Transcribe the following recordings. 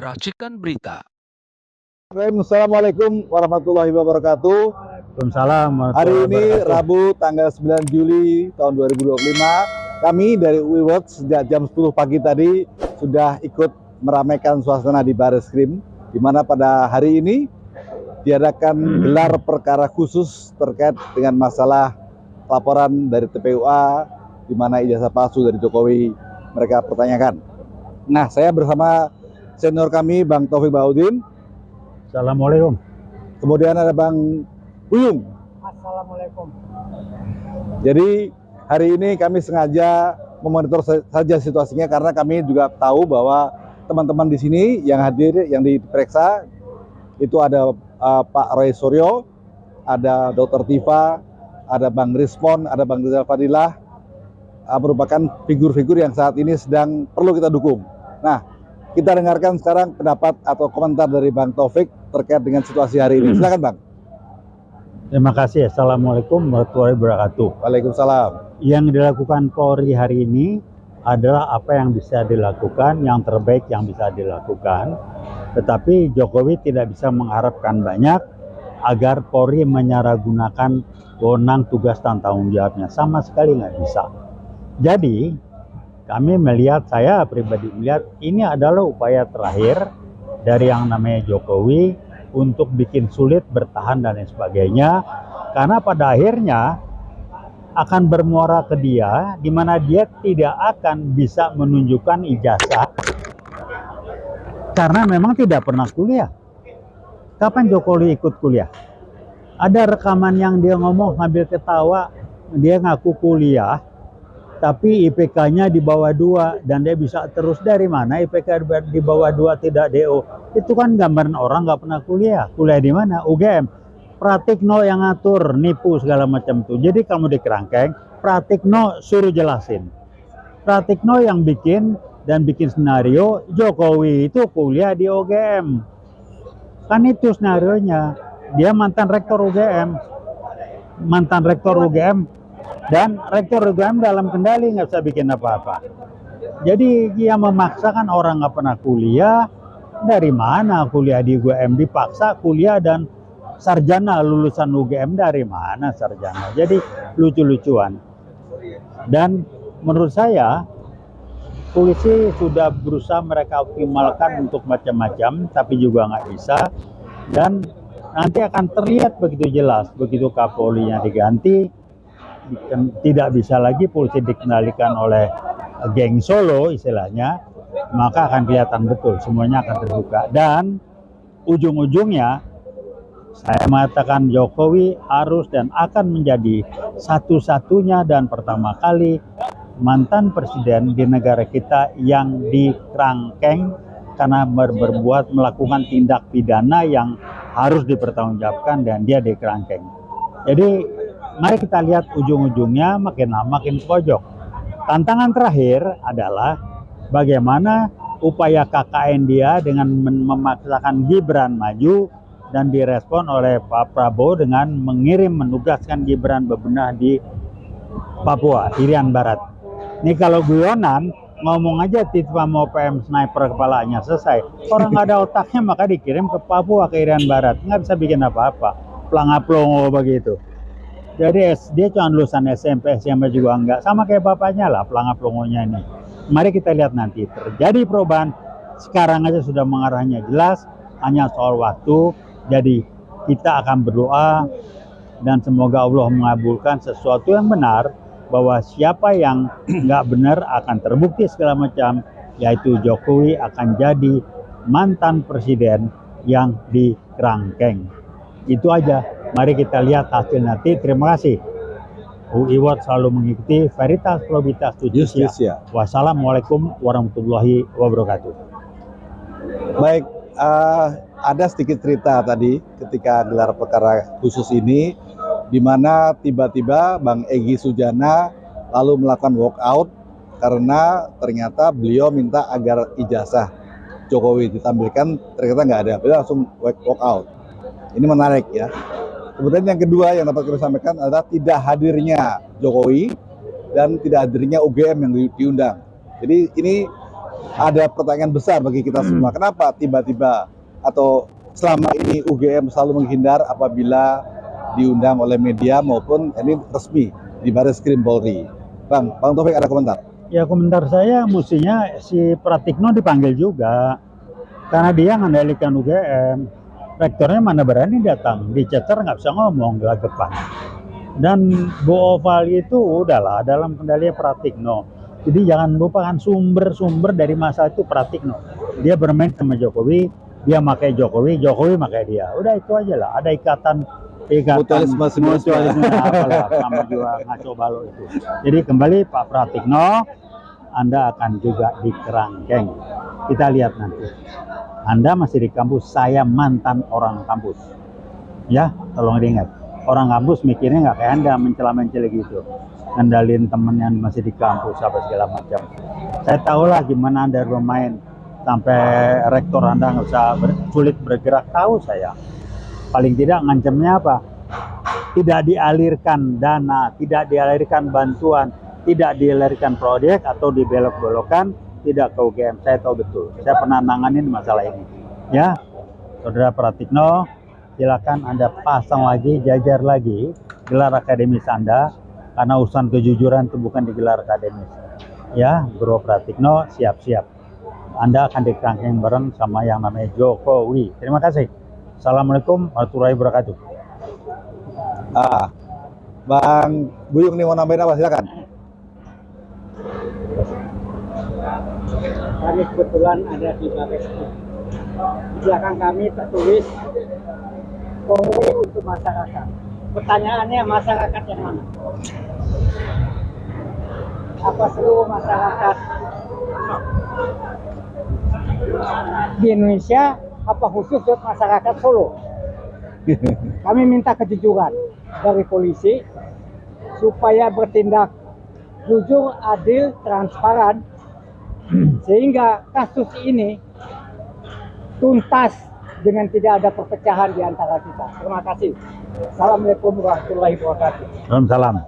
Racikan Berita. Assalamualaikum warahmatullahi wabarakatuh. Waalaikumsalam Hari warahmatullahi ini wabarakatuh. Rabu tanggal 9 Juli tahun 2025, kami dari UI World sejak jam 10 pagi tadi sudah ikut meramaikan suasana di Bareskrim, di mana pada hari ini diadakan gelar perkara khusus terkait dengan masalah laporan dari TPUA di mana ijazah palsu dari Jokowi mereka pertanyakan. Nah, saya bersama senior kami Bang Taufik Baudin. Assalamualaikum. Kemudian ada Bang Uyung. Assalamualaikum. Jadi hari ini kami sengaja memonitor saja situasinya karena kami juga tahu bahwa teman-teman di sini yang hadir, yang diperiksa itu ada Pak Roy Suryo, ada Dr. Tifa, ada Bang Rizpon, ada Bang Rizal Fadilah, merupakan figur-figur yang saat ini sedang perlu kita dukung. Nah, kita dengarkan sekarang pendapat atau komentar dari Bang Taufik terkait dengan situasi hari ini. Silakan Bang. Terima kasih. Assalamualaikum warahmatullahi wabarakatuh. Waalaikumsalam. Yang dilakukan Polri hari ini adalah apa yang bisa dilakukan, yang terbaik yang bisa dilakukan. Tetapi Jokowi tidak bisa mengharapkan banyak agar Polri menyalahgunakan wewenang, tugas dan tanggung jawabnya. Sama sekali nggak bisa. Jadi kami melihat, saya pribadi melihat ini adalah upaya terakhir dari yang namanya Jokowi untuk bikin sulit bertahan dan lain sebagainya, karena pada akhirnya akan bermuara ke dia di mana dia tidak akan bisa menunjukkan ijazah karena memang tidak pernah kuliah. Kapan Jokowi ikut kuliah? Ada rekaman yang dia ngomong sambil ketawa, dia ngaku kuliah tapi IPK-nya di bawah 2 dan dia bisa terus. Dari mana IPK di bawah 2 tidak DO? Itu kan gambaran orang nggak pernah kuliah. Kuliah di mana? UGM. Pratikno yang ngatur, nipu segala macam itu. Jadi kamu di kerangkeng, Pratikno suruh jelasin. Pratikno yang bikin dan bikin skenario, Jokowi itu kuliah di UGM. Kan itu skenarionya. Dia mantan rektor UGM. Mantan rektor UGM. Dan rektor UGM dalam kendali, nggak bisa bikin apa-apa. Jadi dia memaksakan orang nggak pernah kuliah. Dari mana kuliah di UGM? Dipaksa kuliah dan sarjana, lulusan UGM dari mana sarjana? Jadi lucu-lucuan. Dan menurut saya polisi sudah berusaha mereka optimalkan untuk macam-macam, tapi juga nggak bisa. Dan nanti akan terlihat begitu jelas, begitu Kapolrinya diganti, tidak bisa lagi polisi dikendalikan oleh geng Solo istilahnya, maka akan kelihatan betul, semuanya akan terbuka. Dan ujung-ujungnya saya mengatakan Jokowi harus dan akan menjadi satu-satunya dan pertama kali mantan presiden di negara kita yang dikerangkeng karena berbuat melakukan tindak pidana yang harus dipertanggungjawabkan dan dia dikerangkeng. Jadi mari kita lihat ujung-ujungnya makin lama makin pojok. Tantangan terakhir adalah bagaimana upaya KKN dia dengan memaksakan Gibran maju dan direspon oleh Pak Prabowo dengan menugaskan Gibran bebenah di Papua, Irian Barat. Ini kalau guyonan, ngomong aja tiba mau PM sniper kepalanya selesai. Orang nggak ada otaknya maka dikirim ke Papua, ke Irian Barat. Nggak bisa bikin apa-apa. Pelangap-pelongo begitu. Jadi dia cuma lulusan SMP, SMA juga enggak. Sama kayak bapaknya lah, pelangap-pelongonya ini. Mari kita lihat nanti. Terjadi perubahan. Sekarang aja sudah mengarahnya jelas. Hanya soal waktu. Jadi kita akan berdoa. Dan semoga Allah mengabulkan sesuatu yang benar. Bahwa siapa yang enggak benar akan terbukti segala macam. Yaitu Jokowi akan jadi mantan presiden yang dikerangkeng. Itu aja. Mari kita lihat hasil nanti. Terima kasih. UI World selalu mengikuti Veritas Probitas Justisia. Wassalamualaikum warahmatullahi wabarakatuh. Baik, ada sedikit cerita tadi ketika gelar perkara khusus ini, di mana tiba-tiba Bang Egy Sujana lalu melakukan walkout karena ternyata beliau minta agar ijazah Jokowi ditampilkan, ternyata nggak ada. Beliau langsung walkout. Ini menarik ya. Kemudian yang kedua yang dapat kami sampaikan adalah tidak hadirnya Jokowi dan tidak hadirnya UGM yang diundang. Jadi ini ada pertanyaan besar bagi kita semua. Kenapa tiba-tiba atau selama ini UGM selalu menghindar apabila diundang oleh media maupun ini resmi di Baris Krim Polri. Bang Taufik ada komentar? Ya komentar saya mestinya si Pratikno dipanggil juga karena dia mengendalikan UGM. Rektornya mana berani datang, dicecer nggak bisa ngomong gelagapan. Dan Bu Ovali itu udahlah dalam kendali Pratikno. Jadi jangan lupakan sumber-sumber dari masa itu Pratikno. Dia bermain sama Jokowi, dia pakai Jokowi, Jokowi pakai dia. Udah itu aja lah. Ada ikatan mutualisme apalah sama juga ngaco balo itu. Jadi kembali Pak Pratikno, Anda akan juga dikerangkeng. Kita lihat nanti. Anda masih di kampus, saya mantan orang kampus. Ya, tolong diingat. Orang kampus mikirnya nggak kayak Anda mencela-mencela gitu. Ngendalin temen yang masih di kampus, apa segala macam. Saya tahu lah gimana Anda bermain. Sampai rektor Anda nggak usah sulit bergerak, tahu saya. Paling tidak ngancamnya apa? Tidak dialirkan dana, tidak dialirkan bantuan, tidak dialirkan proyek atau dibelok-belokkan, tidak ke UGM. Saya tahu betul. Saya pernah nanganin masalah ini. Ya, Saudara Pratikno, silakan Anda pasang lagi, jajar lagi gelar akademis Anda, karena urusan kejujuran itu bukan digelar akademis. Ya, Bro Pratikno, siap-siap. Anda akan dikerangkeng bareng sama yang namanya Jokowi. Terima kasih. Assalamualaikum warahmatullahi wabarakatuh. Bang Buyung nih mau nambahin apa, silakan. Kami kebetulan ada di Baris Krim. Di belakang kami tertulis Polri untuk masyarakat. Pertanyaannya, masyarakat yang mana? Apa seluruh masyarakat di Indonesia, apa khusus buat masyarakat Solo? Kami minta kejujuran dari polisi supaya bertindak jujur, adil, transparan, sehingga kasus ini tuntas dengan tidak ada perpecahan di antara kita. Terima kasih. Assalamualaikum warahmatullahi wabarakatuh. Salam.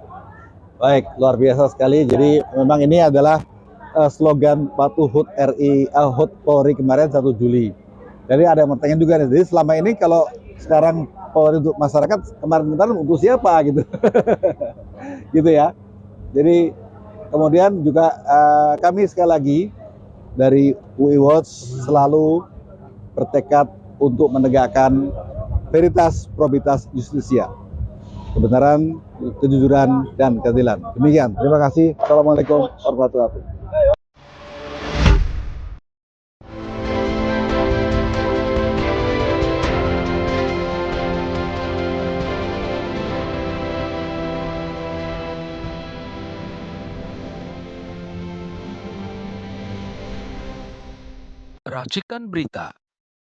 Baik, luar biasa sekali. Jadi memang ini adalah slogan waktu HUT RI, HUT Polri kemarin 1 Juli. Jadi ada yang bertanya juga nih. Jadi selama ini kalau sekarang Polri untuk masyarakat, kemarin untuk siapa gitu? Gitu ya. Jadi kemudian juga kami sekali lagi dari UI Watch selalu bertekad untuk menegakkan veritas, probitas, justisia, kebenaran, kejujuran, dan keadilan. Demikian. Terima kasih. Assalamualaikum warahmatullahi wabarakatuh. Racikan Berita